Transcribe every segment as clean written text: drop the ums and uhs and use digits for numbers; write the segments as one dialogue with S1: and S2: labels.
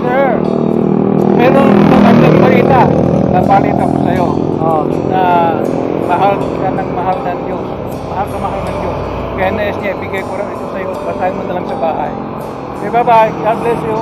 S1: sir. Meron magandang balita na balita ko sa'yo. Na mahal ka ng Diyos. Mahal ng Diyos. Kaya nais niya, ibigay ko rin ito sa'yo. Basahin mo na lang sa bahay. Okay, bye-bye. God bless you.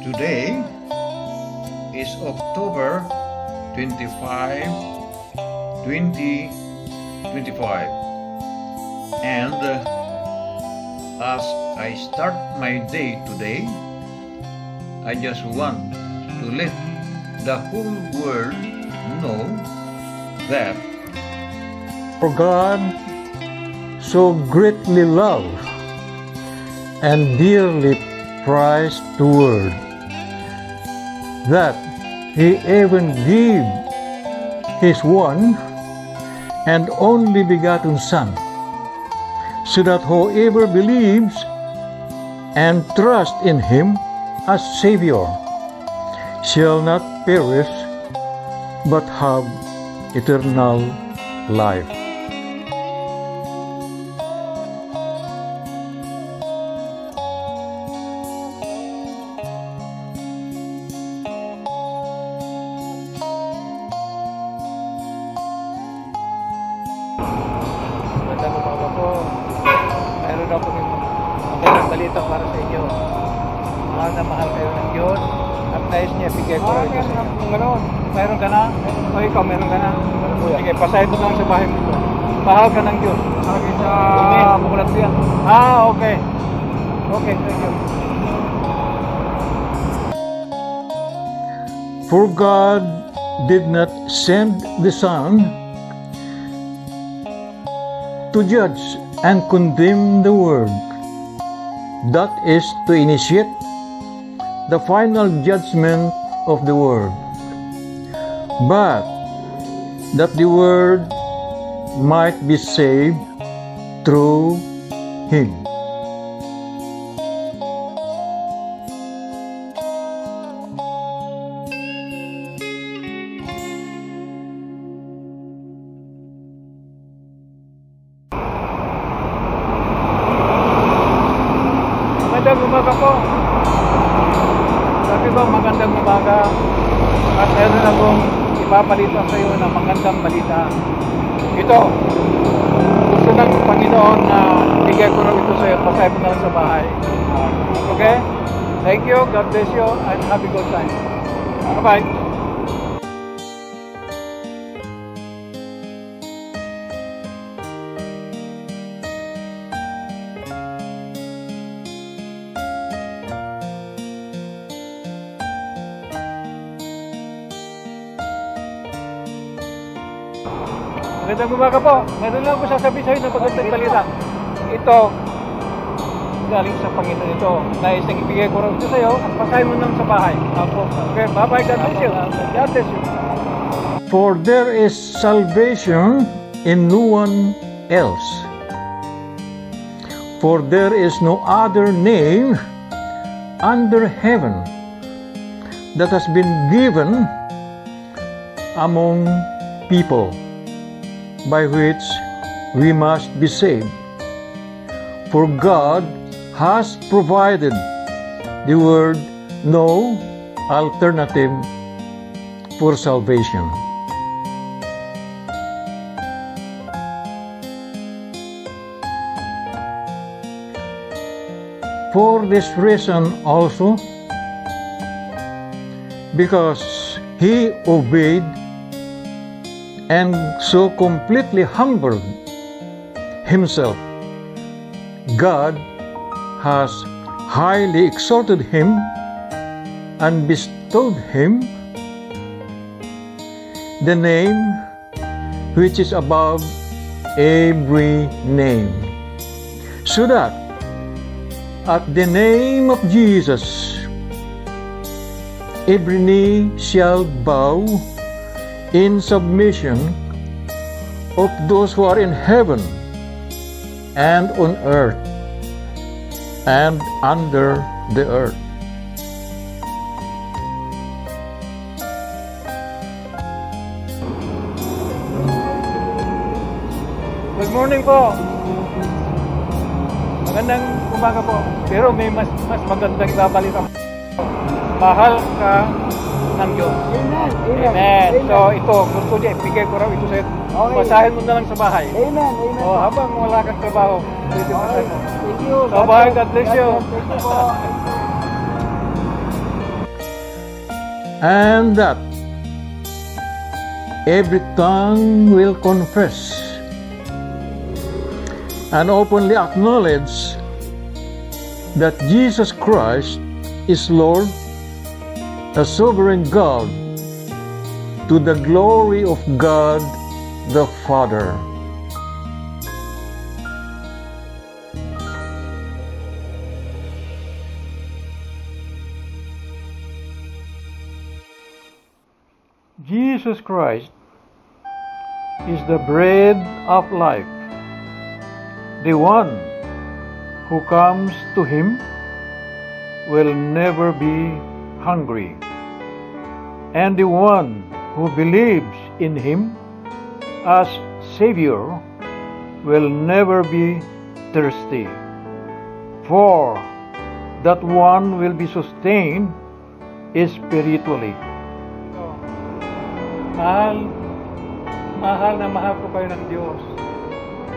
S2: Today is October 25, 2025, and as I start my day today, I just want to let the whole world know that
S3: For God so greatly loved and dearly prized the world, that He even gave His one and only begotten Son, so that whoever believes and trusts in Him as Savior shall not perish but have eternal life.
S1: Magandang umaga po. Meron ako ng magandang balita para sa inyo. Mahal na mahal kayo ng Diyos. At nais niya, bigay ko rin sa inyo. Meron ka na? O ikaw, meron ka na? Sige, pasahin mo lang sa bahay mo. Mahal ka ng Diyos. Sabi sa Bukulat yan. Okay. Okay, thank you.
S3: For God did not send the Son to judge and condemn the world, that is, to initiate the final judgment of the world, but that the world might be saved through Him.
S1: Magandang umaga po. Sabi ba magandang umaga? At meron akong ipabalita sa iyo na magandang balita. Ito, gusto ng Panginoon na bigay ko rin ito sa iyo. Pasay mo na lang sa bahay. Okay? Thank you. God bless you. And have a good time. Bye-bye. Magandang umaga po. Meron lang ako sasabihin sa inyo na magandang balita. Ito, galing sa Panginoon ito. Nais na ibigay ko rin ito sa iyo at pasahin mo lang sa bahay. Okay, bye-bye. God bless you. God bless you.
S3: For there is salvation in no one else. For there is no other name under heaven that has been given among people by which we must be saved. For God has provided the word no alternative for salvation. For this reason also, because He obeyed and so completely humbled Himself, God has highly exalted Him and bestowed Him the name which is above every name, so that at the name of Jesus every knee shall bow in submission, of those who are in heaven and on earth and under the earth.
S1: Good morning po. Magandang umaga po. Pero may mas magandang ibabalita. Mahal ka ng Diyos.
S4: Amen.
S1: Amen. So ito, gusto niya, ibigay ko raw ito sa'yo.
S4: Okay.
S1: Basahin mo na lang sa bahay.
S4: Amen. Amen.
S1: O, habang wala kang trabaho, pwede mo
S4: Okay.
S1: mo.
S4: Thank you.
S1: Bye-bye. God bless you.
S4: Thank you po.
S3: And that every tongue will confess and openly acknowledge that Jesus Christ is Lord, the sovereign God, to the glory of God the Father. Jesus Christ is the bread of life. The one who comes to Him will never be hungry, and the one who believes in Him as Savior will never be thirsty, for that one will be sustained spiritually. Mahal na mahal ko kayo ng Diyos.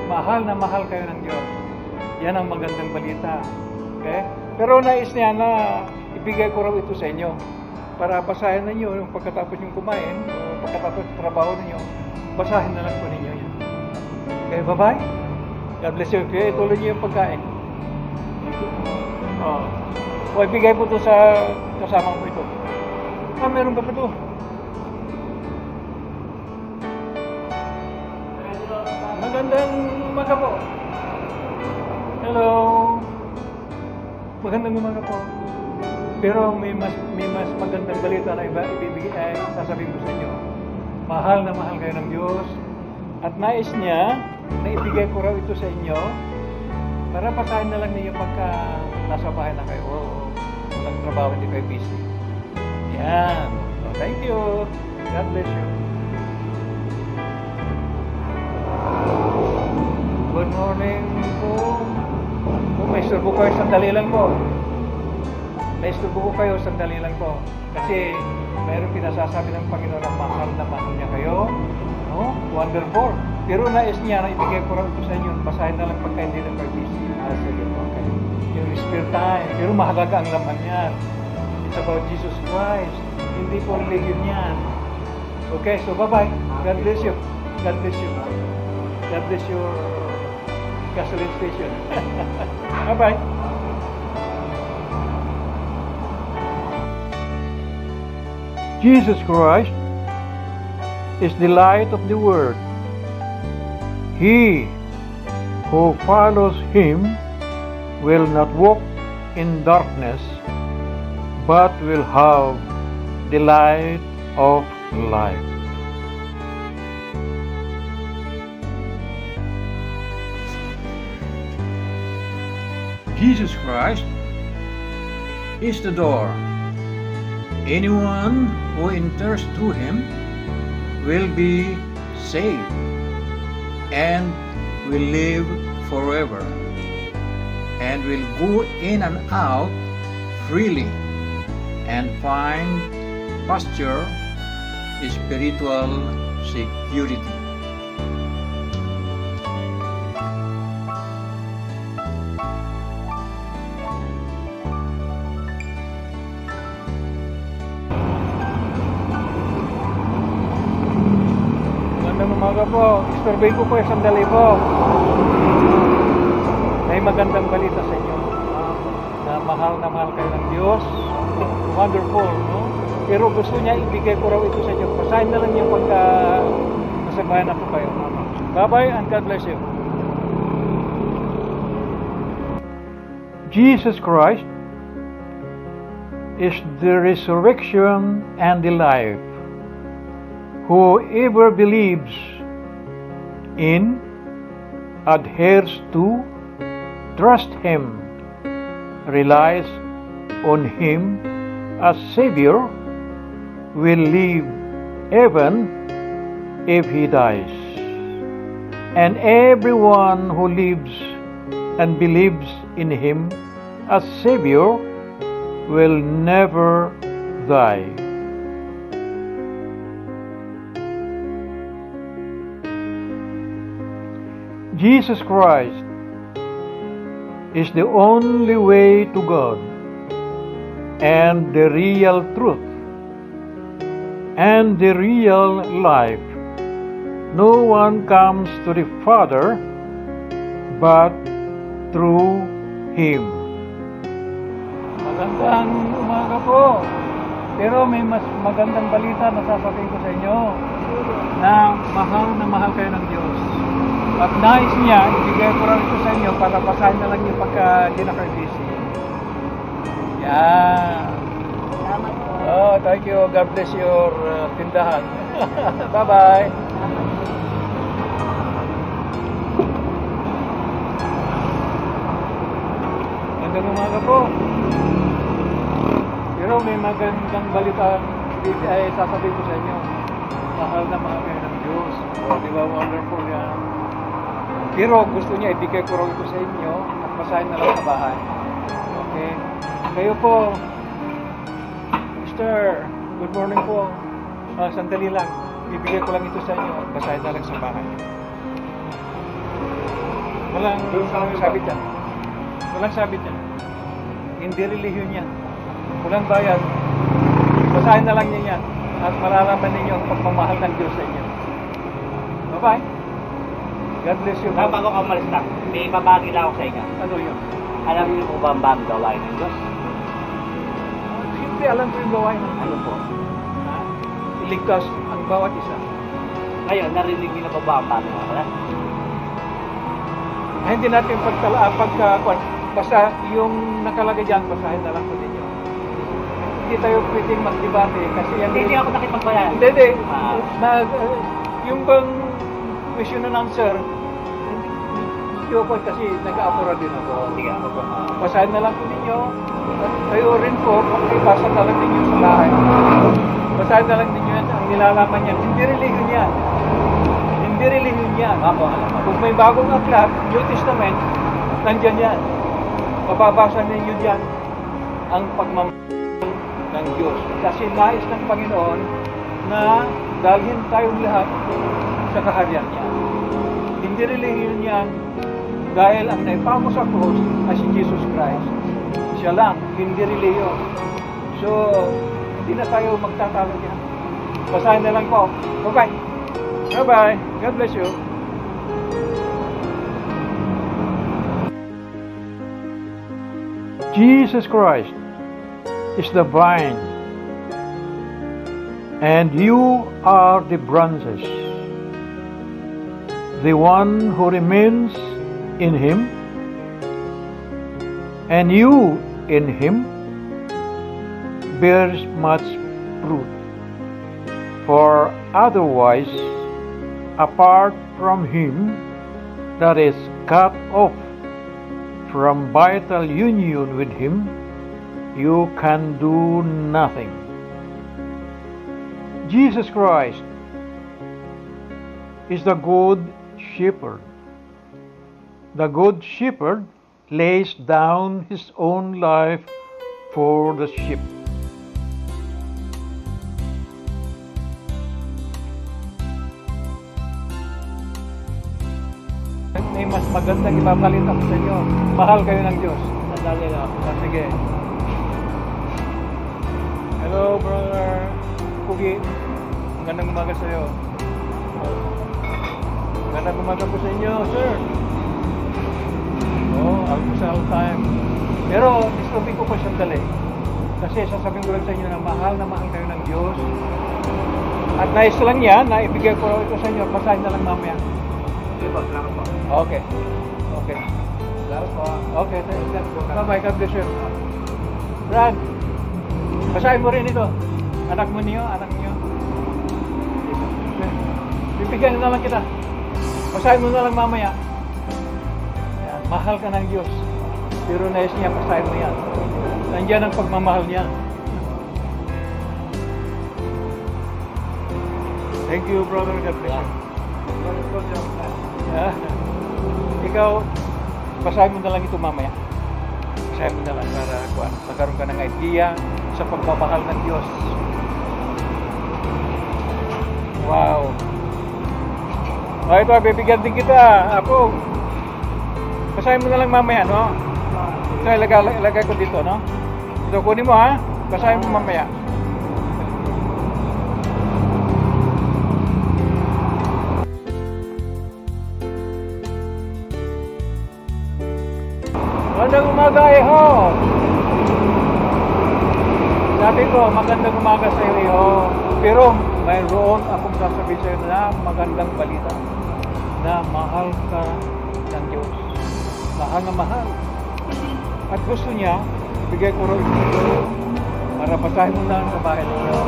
S3: Mahal na mahal kayo ng Diyos. Yan ang magandang balita. Okay? Pero nais niya na ibigay ko raw ito sa inyo para basahin ninyo yung pagkatapos yung kumain o pagkatapos yung trabaho ninyo. Basahin na lang po ninyo yan. Okay, bye-bye. God bless you. Okay, ituloy niyo yung pagkain. O, ibigay po ito sa kasama ko ito. Meron pa po ito. Magandang umaga po. Hello. Magandang umaga po. Pero may mas magandang balita na ibibigay sasabihin ko sa inyo. Mahal na mahal kayo ng Diyos at nais niya na ibigay ko raw ito sa inyo para pasahin na lang ninyo pagka nasa bahay na kayo o walang trabaho, hindi kayo busy. Yan. So, thank you. God bless you. Good morning po. May isturbo kayo, sandali lang po. May isturbo ko kayo, sandali lang po. Kasi mayroong pinasasabi ng Panginoon na mahal niya kayo. No? Wonderful. Pero nais niya na ibigay ko raw ito sa inyo. Basahin na lang pagka hindi na kayo busy. Sige po. Okay. Yung spare time. Pero mahalaga ang laman niyan. It's about Jesus Christ. Hindi po religion yan. Okay, so bye-bye. God bless you. God bless you. God bless your gasoline station. Bye-bye. Jesus Christ is the light of the world. He who follows Him will not walk in darkness, but will have the light of life. Jesus Christ is the door. Anyone who enters through Him will be saved and will live forever and will go in and out freely and find pasture, spiritual security. Magandang umaga po. Istorbayin ko po sandali po. May magandang balita sa inyo. Na mahal kayo ng Diyos. Wonderful, no? Pero gusto niya ibigay ko raw ito sa inyo. Basahin na lang yung pagka nasa bayan na po kayo. Bye-bye and God bless you. Jesus Christ is the resurrection and the life. Whoever believes in adheres to, trusts Him, relies on Him as Savior, will live even if he dies. And everyone who lives and believes in Him as Savior will never die. Jesus Christ is the only way to God and the real truth and the real life. No one comes to the Father but through Him.
S1: Magandang umaga po. Pero may mas magandang balita na sasabihin ko sa inyo na mahal kayo ng Diyos. At nais niya, ibigay ko lang ito sa inyo para basahin na lang niyo pagka di na kayo busy. Yan.
S4: Salamat po.
S1: Oh, thank you. God bless your tindahan. Bye-bye. Magandang umaga po. Pero may magandang balita ay sasabihin ko sa inyo. Mahal na mahal kayo ng Diyos. Di ba wonderful yan? Pero gusto niya ibigay ko raw ito sa inyo at basahin na lang sa bahay. Okay? Kayo po, Mister, good morning po. Sandali lang. Ibigay ko lang ito sa inyo at basahin na lang sa bahay. Walang sabit yan. Walang sabit yan. Hindi relihiyon yan. Walang bayad. Basahin na lang niya yan at malalaman ninyo ang pagmamahal ng Diyos sa inyo. Bye-bye. God bless you.
S4: Bago ka umalis na, may babagi lang ako sa inyo.
S1: Ano yun?
S4: Alam niyo po ba ang bagong gawain ng Diyos?
S1: Siyempre alam ko yung gawain ng
S4: Ano po?
S1: iligtas ang bawat isa.
S4: Ngayon, narinig niyo na ba ang bagong gawain?
S1: Ay, hindi natin basta yung nakalagay dyan, basahin na lang po ninyo. Hindi tayo pwedeng magdebate kasi yan.
S4: Hindi ako nakipagbayan.
S1: Hindi. Yung bang question and answer, hindi ko kasi nag-aapura din ako.
S4: Sige.
S1: Basahin na lang po ninyo. At kayo rin po, basa na lang ninyo sa bahay. Basahin na lang ninyo yan, ang nilalaman yan. Hindi religion yan. Hindi religion yan.
S4: Ako, alam mo.
S1: Kung may bagong aklat, New Testament, nandyan yan. Mababasa ninyo dyan ang pagmamahal ng Diyos. Kasi nais ng Panginoon na dalhin tayong lahat sa kaharian niya. Hindi relihiyon yan dahil ang naipako sa krus ay si Jesus Christ. Siya lang, hindi relihiyon. So, hindi na tayo magtatalo dyan. Basahin na lang po. Bye-bye. Bye-bye. God bless you.
S3: Jesus Christ is the vine, and you are the branches. The one who remains in Him, and you in Him, bears much fruit. For otherwise, apart from Him, that is cut off from vital union with Him, you can do nothing. Jesus Christ is the good shepherd. The good shepherd lays down his own life for the sheep.
S1: May mas magandang ipapalit ako sa inyo. Mahal kayo ng Diyos.
S4: Sandali lang.
S1: Sige. Hello, brother Pugi. Magandang umaga sa iyo. Magandang umaga po sa inyo, sir. Almusal time. Pero, istopin ko po sandali. Kasi sasabihin ko lang sa inyo na mahal kayo ng Diyos. At nais lang yan, na ibigay ko ito sa inyo. Basahin na lang mamaya.
S4: Sige po, salamat po.
S1: Okay.
S4: Salamat po.
S1: Okay, bye-bye. God bless you. Brad, basahin mo rin ito. Anak niyo. Bibigyan na lang kita. Basahin mo na lang mamaya.
S3: Yan, mahal ka ng Diyos. Pero nais niya, pasahin mo yan. Nandiyan ang pagmamahal niya. Thank you, brother. God bless you. Ah, ikaw, basahin mo na lang ito mamaya. Basahin mo na lang para magkaroon ka ng idea sa pagmamahal ng Diyos. Wow. Ito, bibigyan din kita. Ako, basahin mo na lang mamaya, no? Ito, ilagay ko dito, no? Ito, kunin mo, ha? Basahin mo mamaya. Magandang umaga, Iho. Sabi ko, magandang umaga sa iyo, Iho. Pero mayroon akong sasabihin sa iyo na magandang balita. Na mahal ka ng Diyos. Mahal na mahal. At gusto niya, ibigay ko rin ito para basahin mo na sa bahay ninyo.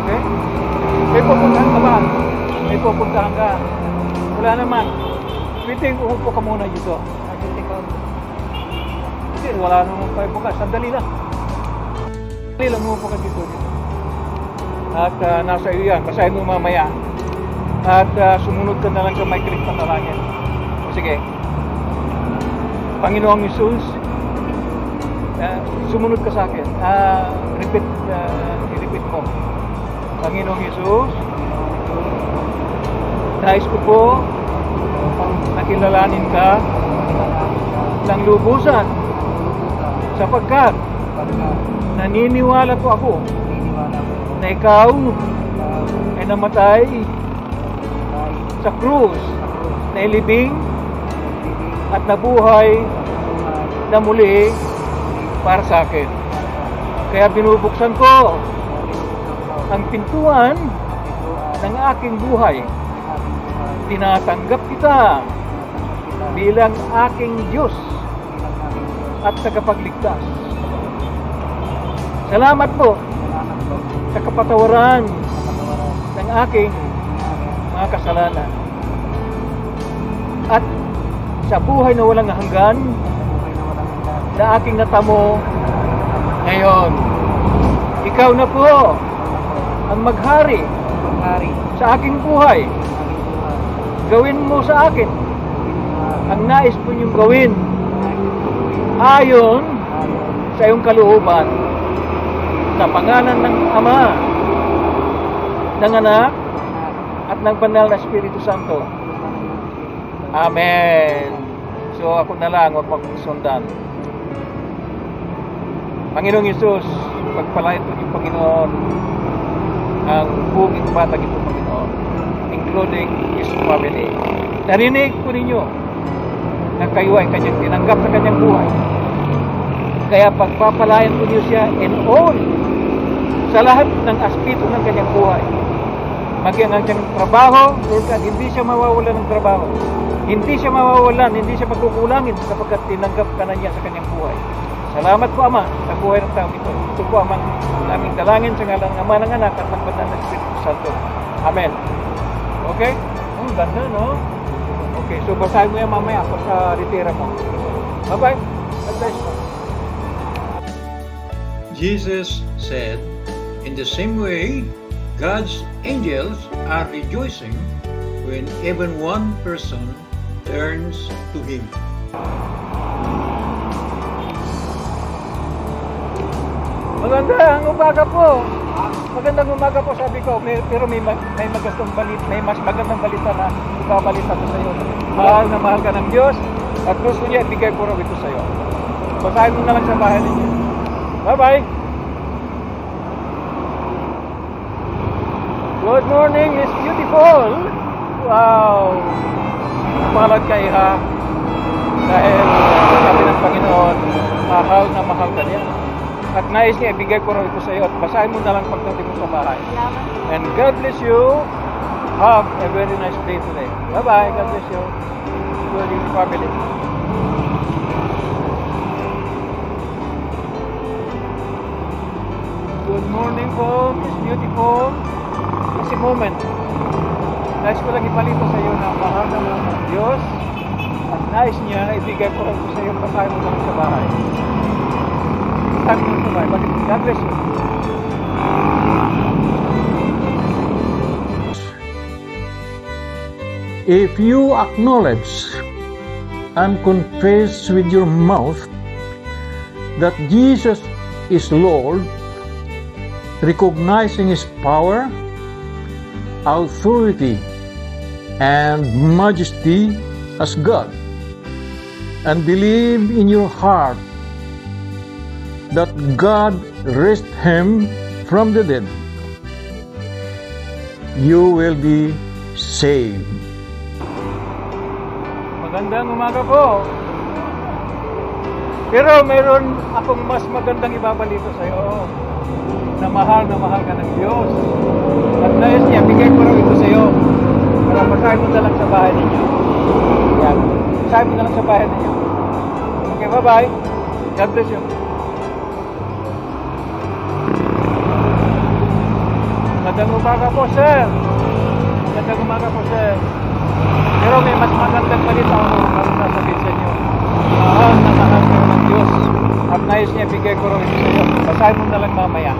S3: Okay? May pupuntahan ka ba? May pupuntahan ka. Wala naman. Pwede umupo ka muna dito. Hindi, wala naman kayo bukas. Sandali lang. Sandali lang umupo ka dito. At nasa iyo yan. Basahin mo mamaya. At sumunod ka na lang sa may kilig panalangin. O sige. Panginoong Hesus, sumunod ka sa akin. Repeat mo. Panginoong Hesus, nais ko po nakilalanin ka ng lubusan sapagkat naniniwala po ako na ikaw ay namatay sa krus, na ilibing at nabuhay na muli para sa akin. Kaya binubuksan ko ang pintuan ng aking buhay. Tinatanggap kita bilang aking Diyos at tagapagligtas. Salamat po sa kapatawaran ng aking mga kasalanan. At sa buhay na walang hanggan na aking natamo ngayon. Ikaw na po ang maghari sa aking buhay. Gawin mo sa akin ang nais mo niyong gawin ayon sa iyong kalooban, sa pangalan ng Ama, ng Anak, at ng Banal na Espiritu Santo. Amen. So ako na lang, huwag magsundan. Panginoong Hesus, pagpalain po niyo, Panginoon, ang buong batang ito, Panginoon, including his family. Narinig po ninyo na kayo ay kanyang tinanggap sa kanyang buhay. Kaya pagpapalayan po niyo siya in all, sa lahat ng aspeto ng kanyang buhay. Maging ang kanyang trabaho, hindi siya mawawalan ng trabaho. Hindi siya mawawalan, hindi siya magkukulangin sapagkat tinanggap ka na niya sa kanyang buhay. Salamat po, Ama, sa buhay ng tao ito. Ito po ang aming dalangin sa ngalan ng Ama, ng Anak, at ng Banal na Espiritu Santo. Amen. Okay? Oh, ganda, no? Okay, so basahin mo yan mamaya pag sa retira mo. Bye-bye. God bless you.
S2: Jesus said, in the same way, God's angels are rejoicing when even one person turns to Him.
S3: Magandang umaga po. Magandang umaga po, sabi ko. Pero may magandang balita, may mas magandang balita na ibabalita ko sa iyo. Mahal na mahal ka ng Diyos at gusto niya ibigay ko raw ito sa iyo. Basahin mo na lang sa bahay ninyo. Bye-bye. Good morning, Miss Beautiful. Wow. Palad ka, Iha. Dahil sabi ng Panginoon, mahal na mahal ka niya. At nais niya, ibigay ko raw ito sa iyo. At basahin mo na lang pagdating mo sa bahay. And God bless you. Have a very nice day today. Bye-bye. God bless you. Including the family. Good morning po, Miss Beautiful. Easy moment. Nais ko lang ipalito sa iyo na mahal na mahal ng Diyos At nais niya na ibigay ko rin sa iyo pasahin mo lang sa bahay. Pasahin mo lang sa bahay. Bakit? God bless you.
S1: If you acknowledge and confess with your mouth that Jesus is Lord, recognizing His power, authority, and majesty as God, and believe in your heart that God raised Him from the dead, you will be saved.
S3: Magandang umaga po. Pero mayroon akong mas magandang ibabalito sa iyo. Na mahal ka ng Diyos. At nais niya, bigay ko rin ito sa iyo. Para pasahin mo na lang sa bahay ninyo. Yan. Pasahin mo na lang sa bahay ninyo. Okay, bye-bye. God bless you. Magandang umaga po, sir. Magandang umaga po, sir. Pero may mas magandang balita ako para sasabihin sa inyo. Mahal na mahal kayo ng Diyos. At nais niya, bigay ko rin ito sa iyo. Basahin mo na lang mamaya.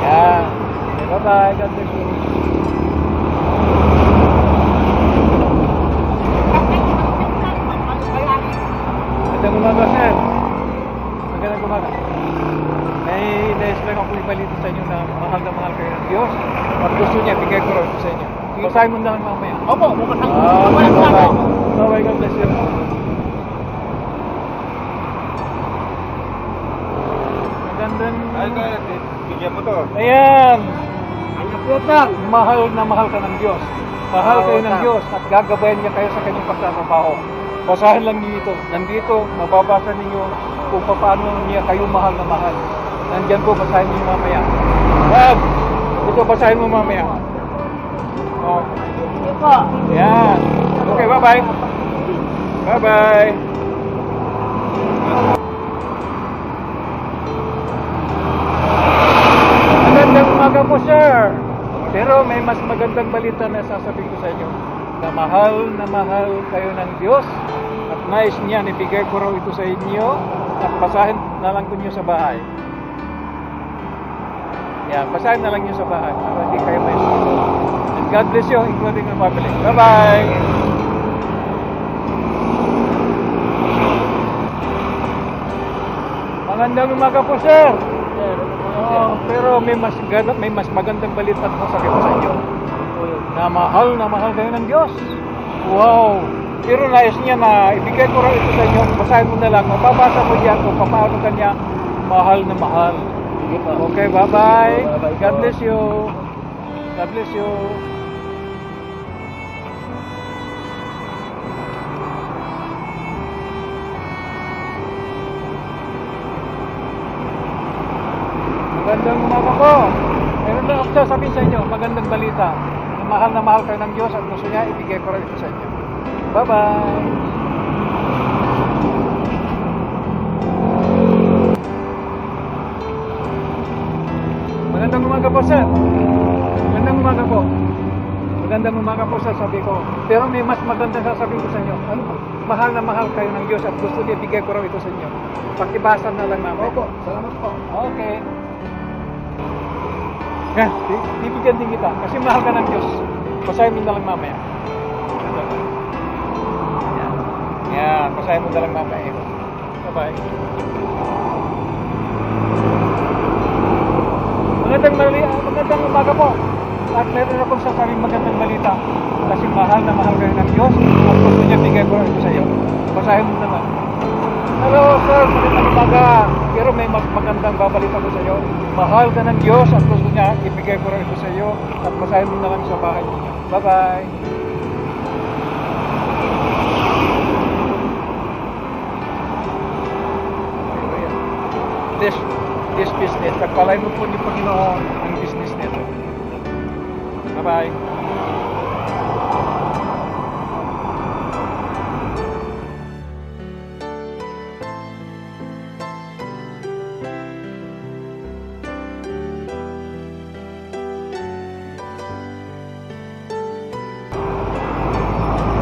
S3: Yan. Okay, bye-bye. God bless you. Magandang umaga, sir. Magandang umaga. May nais lang akong ibalita sa inyo na mahal kayo ng Diyos. At gusto niya, bigay ko rin ito sa inyo. Basahin mo na lang mamaya.
S4: Opo, bukas ako.
S3: Okay, bye-bye. Bye-bye, God bless you. Magandang...
S4: Bigyan mo to.
S3: Ayan! Mahal na mahal ka ng Diyos. Mahal kayo ng Diyos at gagabayan niya kayo sa kanyang pagtatrabaho. Basahin lang niyo ito. Nandito, mababasa ninyo kung paano niya kayo mahal na mahal. Nandyan po, basahin niyo mamaya. Wag! Ito, basahin mo mamaya. Oh. Ayan. Okay, bye-bye. Bye-bye. Magandang umaga po, sir. Pero may mas magandang balita na sasabihin ko sa inyo. Na mahal kayo ng Diyos. At nais niya, ibigay ko raw ito sa inyo. At basahin na lang ko niyo sa bahay. Yan, basahin na lang niyo sa bahay. Para hindi kayo may struggle. And God bless you, including your family. Bye-bye! Magandang umaga po, sir. Pero may mas magandang balita po sa inyo. Na mahal kayo ng Diyos. Wow! Pero nais niya na ibigay ko rin ito sa inyo. Basahin mo na lang. Mababasa mo diyan kung paano kanya mahal na mahal. Okay, bye-bye. God bless you. God bless you. Magandang umaga po. Meron lang ako sasabihin sa inyo, magandang balita. Na mahal kayo ng Diyos at gusto niya, ibigay ko rin ito sa inyo. Bye-bye. Magandang umaga po, sir. Magandang umaga po. Magandang umaga po, sir, sabi ko. Pero may mas magandang sasabihin ko sa inyo. Ano po? Mahal kayo ng Diyos at gusto niya, ibigay ko rin ito sa inyo. Pakibasan na lang namin.
S4: Opo, salamat po.
S3: Okay. Yan, bibigyan din kita. Kasi mahal ka ng Diyos. Basahin mo na lang mamaya. Yan. Yan, basahin mo na lang mamaya. Bye-bye. Magandang umaga po. At meron akong sasabing magandang balita. Kasi mahal kayo ng Diyos. At gusto niya, bigay ko rin ito sa iyo. Basahin mo na lang. Hello, sir. Magandang umaga. Pero may mas magandang babalita ko sa iyo. Mahal ka ng Diyos at gusto niya, ibigay ko rin ito sa iyo. At basahin mo na lang sa bahay niyo. Bye-bye. This business, pagpalay mo po ni Panginoon ang business nito. Bye-bye.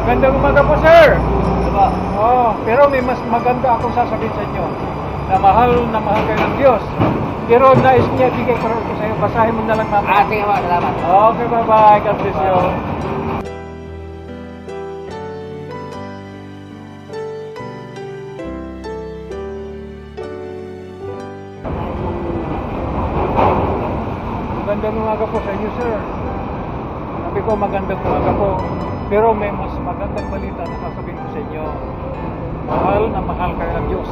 S3: Magandang umaga po, sir. may mas maganda akong sasabihin sa inyo. Na mahal kayo ng Diyos. Pero nais niya, bigay ko rin ito sa iyo. Basahin mo na lang mamaya.
S1: Sige po, salamat.
S3: Okay, bye-bye. God bless you. Magandang umaga po sa inyo, sir. Sabi ko, magandang umaga po. Pero may mas magandang balita na sasabihin ko sa inyo. Mahal na mahal kayo ng Diyos.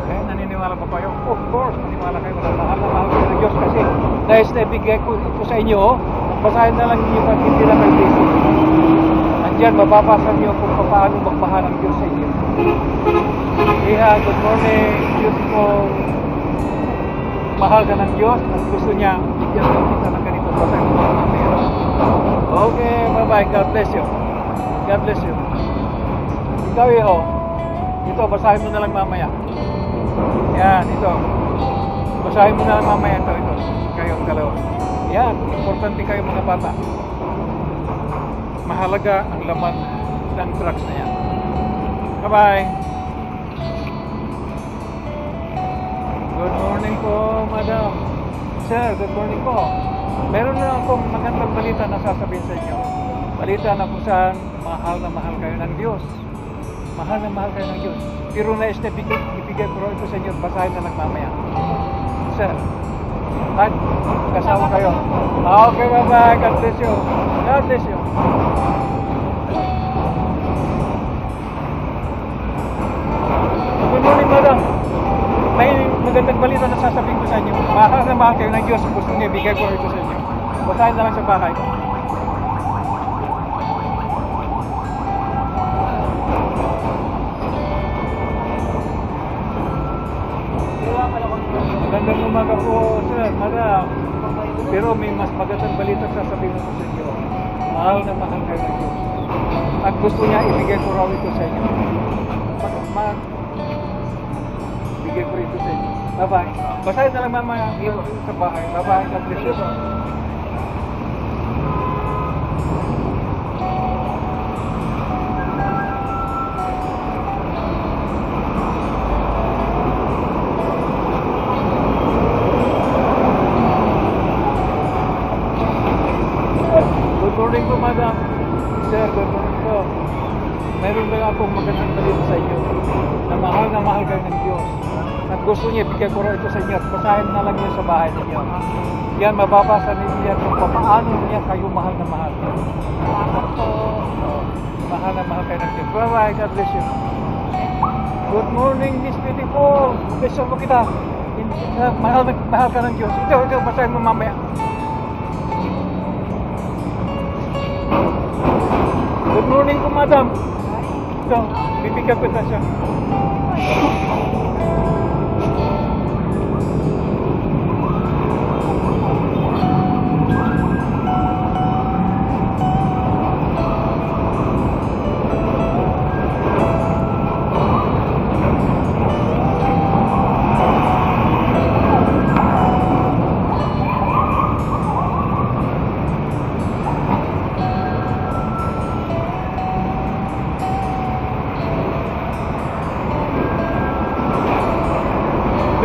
S3: Okay, naniniwala pa kayo? Of course, naniniwala kayo na mahal kayo ng Diyos kasi nais na ibigay ko ito sa inyo. Basahin na lang ninyo at hindi na kayo busy. Andiyan, mababasa niyo kung paano magmahal ang Diyos sa inyo. Iha, good morning, beautiful. Mahal ka ng Diyos at gusto niya bigyan ka kita ng ganito. Basahin mo na mamaya. Okay, bye-bye. God bless you. God bless you. Ikaw, iho. Ito, basahin mo na lang mamaya. Yan, ito. Basahin mo na lang mamaya ito. Kayong dalawa. Yan, importante kayo mga bata. Mahalaga ang laman ng drugs na yan. Bye-bye. Good morning po, madam. Sir, good morning po. Meron na akong magandang balita na sasabihin sa inyo. Balita na kung saan mahal na mahal kayo ng Diyos. Mahal na mahal kayo ng Diyos. Pero nais na ibigay ko ito sa inyo. Basahin na lang mamaya. Sir, at kasama kayo. Okay, bye-bye. God bless you. God bless you. Good morning, madam. May magandang balita na sasabihin ko sa inyo. Mahal na mahal kayo ng Diyos. Gusto niyo, ibigay ko ito sa inyo. Basahin na lang sa bahay. Magandang umaga po, sir, madam. Pero may mas magandang balita sasabihin ko sa inyo. Mahal na mahal kayo ng Diyos. At gusto niya, ibigay ko raw ito sa inyo. Ibigay ko ito sa inyo. Bye-bye. Basahin na lang mamaya sa bahay. Bye-bye. God bless you. Good morning po, madam. Sir, good morning po. Meron lang akong magandang balita sa inyo na mahal kayo ng Diyos. At gusto niya, bigyan ko rin ito sa inyo at basahin na lang niyo sa bahay ninyo. Yan, mababasa ninyo yan kung paano niya kayo mahal na mahal. Mahal na mahal kayo ng Diyos. Bye-bye, God bless you. Good morning, Miss Beautiful. Beso mo kita. Mahal ka ng Diyos. Ito, basahin mo mamaya. Good morning po, madam. Ito, bibigyan ko na siya.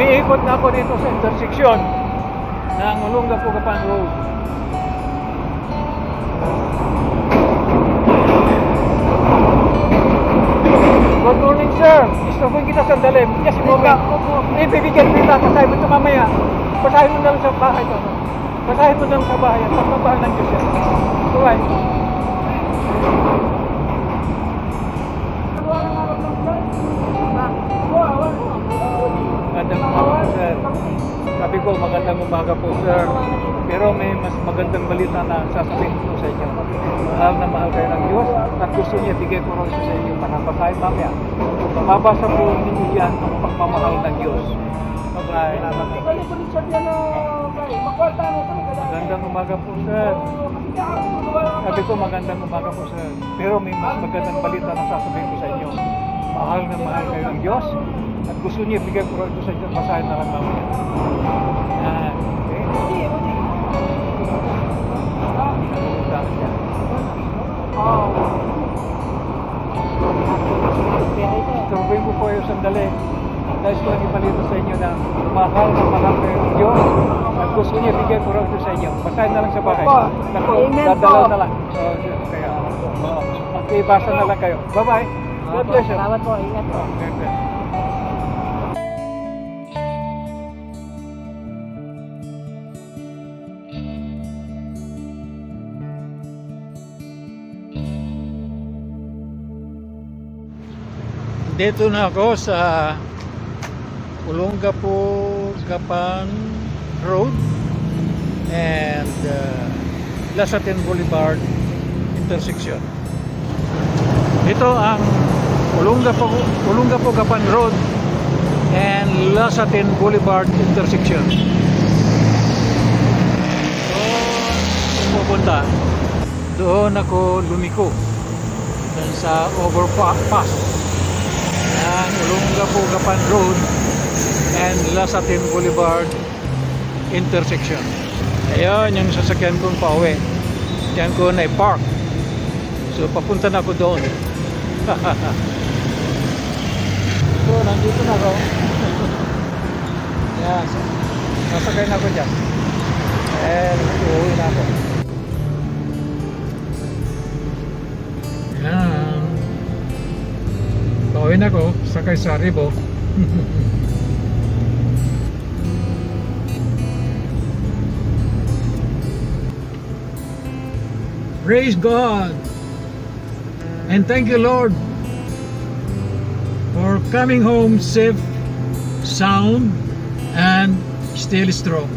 S3: Umiikot na ako dito sa intersection ng Olongapo-Gapan Road. Good morning, sir. Istokin kita sandali. Yes, moment. Ibibigyan kita. Basahin mo ito mamaya. Basahin mo na lang sa bahay ito. Basahin mo na lang sa bahay. Ang pagmamahal ng Diyos yan. Bye. Magandang umaga, sir. Sabi ko, magandang umaga po, sir. Pero may mas magandang balita na sasabihin ko sa inyo. Mahal na mahal kayo ng Diyos at gusto niya bigay ko rin sa inyo para basahin mamaya. Mababasa po ninyo yan ang pagmamahal ng Diyos. Bye-bye. Magandang umaga po, sir. Sabi ko, magandang umaga po, sir. Pero may mas magandang balita na sasabihin ko sa inyo. Mahal na mahal kayo ng Diyos at gusto niya bigay ko rin sa inyo. Basahin na lang mamaya. Yan. Okay? Turuin ko po kayo sandali. Nais ko lang ipalito sa inyo na mahal na mahal kayo ng Diyos. At gusto niya bigay ko raw ito sa inyo. Basahin na lang sa bahay. Naku, dadalaw na lang. Kaya, makibasa na lang kayo. Bye-bye. God bless you.
S5: Salamat po, ingat po.
S3: God bless.
S2: Dito na ako sa Olongapo Gapan Road and Lasatin Boulevard intersection. Ito ang Olongapo Gapan Road and Lasatin Boulevard intersection. So, kung pupunta, doon ako lumiko doon sa overpass ng Olongapo Gapan Road and Lasatin Boulevard intersection. Ayun yung sasakyan kong pauwi. Diyan ko na i-park. So papunta na ako doon. So nandito na ako. Yes. Nasakay na ako dyan. And uuwi na ako. Yan. Pauwi na ako. Sakay sa Ribo. Praise God and thank you, Lord, for coming home safe, sound, and still strong.